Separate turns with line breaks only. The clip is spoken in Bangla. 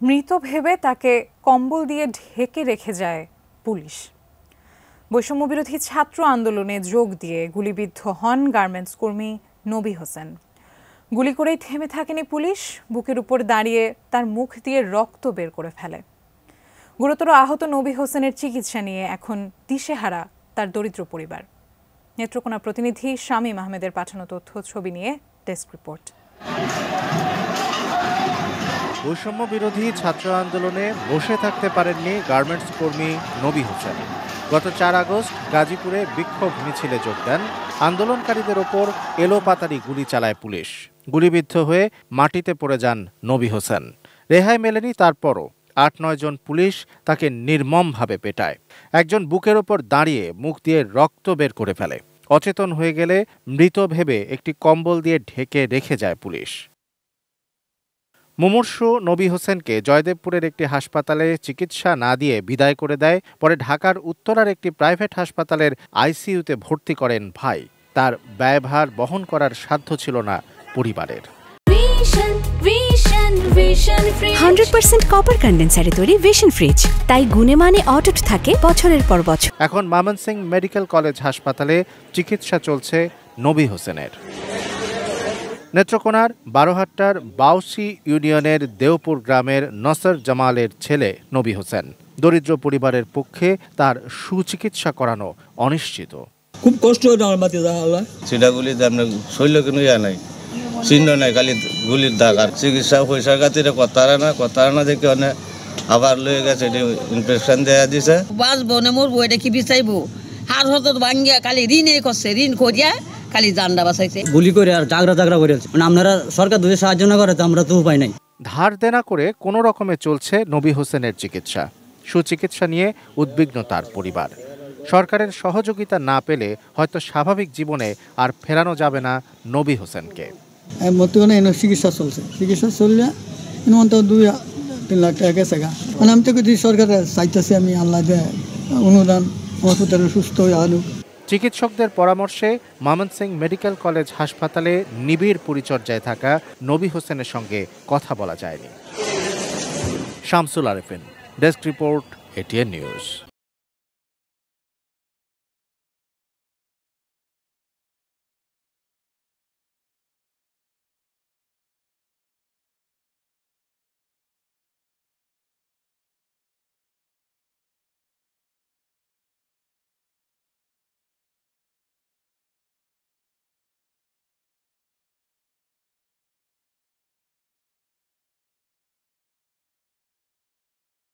মৃত ভেবে তাকে কম্বল দিয়ে ঢেকে রেখে যায় পুলিশ। বৈষম্যবিরোধী ছাত্র আন্দোলনে যোগ দিয়ে গুলিবিদ্ধ হন গার্মেন্টস কর্মী নবী হোসেন। গুলি করেই থেমে থাকেনি পুলিশ, বুকের উপর দাঁড়িয়ে তার মুখ দিয়ে রক্ত বের করে ফেলে। গুরুতর আহত নবী হোসেনের চিকিৎসা নিয়ে এখন দিশেহারা তার দরিদ্র পরিবার। নেত্রকোনা প্রতিনিধি শামীম আহমেদের পাঠানো তথ্য ছবি নিয়ে ডেস্ক রিপোর্ট।
বৈষম্য বিরোধী ছাত্র আন্দোলনে বসে থাকতে পারেননি গার্মেন্টস কর্মী নবী হোসেন। গত 4 আগস্ট গাজীপুরে বিক্ষোভ মিছিলে যোগ দেন। আন্দোলনকারীদের ওপর এলোপাতাড়ি গুলি চালায় পুলিশ। গুলিবিদ্ধ হয়ে মাটিতে পড়ে যান নবী হোসেন। রেহাই মেলেনি তারপরও 8-9 জন পুলিশ তাকে নির্মমভাবে পেটায়। একজন বুকের ওপর দাঁড়িয়ে মুখ দিয়ে রক্ত বের করে ফেলে। অচেতন হয়ে গেলে মৃত ভেবে একটি কম্বল দিয়ে ঢেকে রেখে যায় পুলিশ। মুমূর্ষু নবী হোসেনকে জয়দেবপুরের একটি হাসপাতালে চিকিৎসা না দিয়ে বিদায় করে দেয়। পরে ঢাকার উত্তরার একটি প্রাইভেট হাসপাতালের আইসিইউতে ভর্তি করেন ভাই। তার ব্যয়ভার বহন করার সাধ্য ছিল না পরিবারের।
100% কপার কন্ডেন্সারে তৈরি ভিশন ফ্রিজ, তাই গুণে মানে অটুট থাকে বছরের পর বছর।
এখন ময়মনসিংহ মেডিকেল কলেজ হাসপাতালে চিকিৎসা চলছে নবী হোসেনের। নেত্রকোনার বারোহাট্টার বাউসি ইউনিয়নের দেওপুর গ্রামের নসর জামালের ছেলে নবী হোসেন। দরিদ্র পরিবারের পক্ষে তার সুচিকিৎসা করানো অনিশ্চিত।
খুব কষ্ট সেটাগুলি শৈল কোনো ইয়া নাই, চিহ্ন নাই, খালি গুলির দাগ। আর চিকিৎসা পয়সা খাতিরে কথা না দেখে অনেক আবার লয়ে গেছে, ইনফেকশন দেয়া দিছে।
বাঁচবো না মরবো এটা কি বিচাইবো? হার হতো ভাঙ্গিয়া খালি ঋণে করছে, ঋণ করিয়া খালি জানডা বাঁচাইছে।
গুলি করে আর জাগরা করে মানে আপনারা সরকার যদি সাহায্য না করে তো আমরা তো উপায় নাই।
ধার দেনা করে কোনো রকমে চলছে নবী হোসেনের চিকিৎসা। সুচিকিৎসা নিয়ে উদ্বিগ্ন তার পরিবার। সরকারের সহযোগিতা না পেলে হয়তো স্বাভাবিক জীবনে আর ফেরানো যাবে না নবী হোসেনকে।
বর্তমানে চিকিৎসা চলছে, চিকিৎসা চললে অন্তত 2-3 লাখ টাকা গেছে গা। মানে আমি তো যদি সরকারের চাইতেছি, আমি আল্লাহ দেয় অনুদান আমার পুত্র সুস্থ হয়ে আনুক।
চিকিৎসকদের পরামর্শে ময়মনসিংহ মেডিকেল কলেজ হাসপাতালে নিবিড় পরিচর্যায় থাকা নবী হোসেনের সঙ্গে কথা বলা যায়নি। Shamsul Arefin, desk report, ATN news.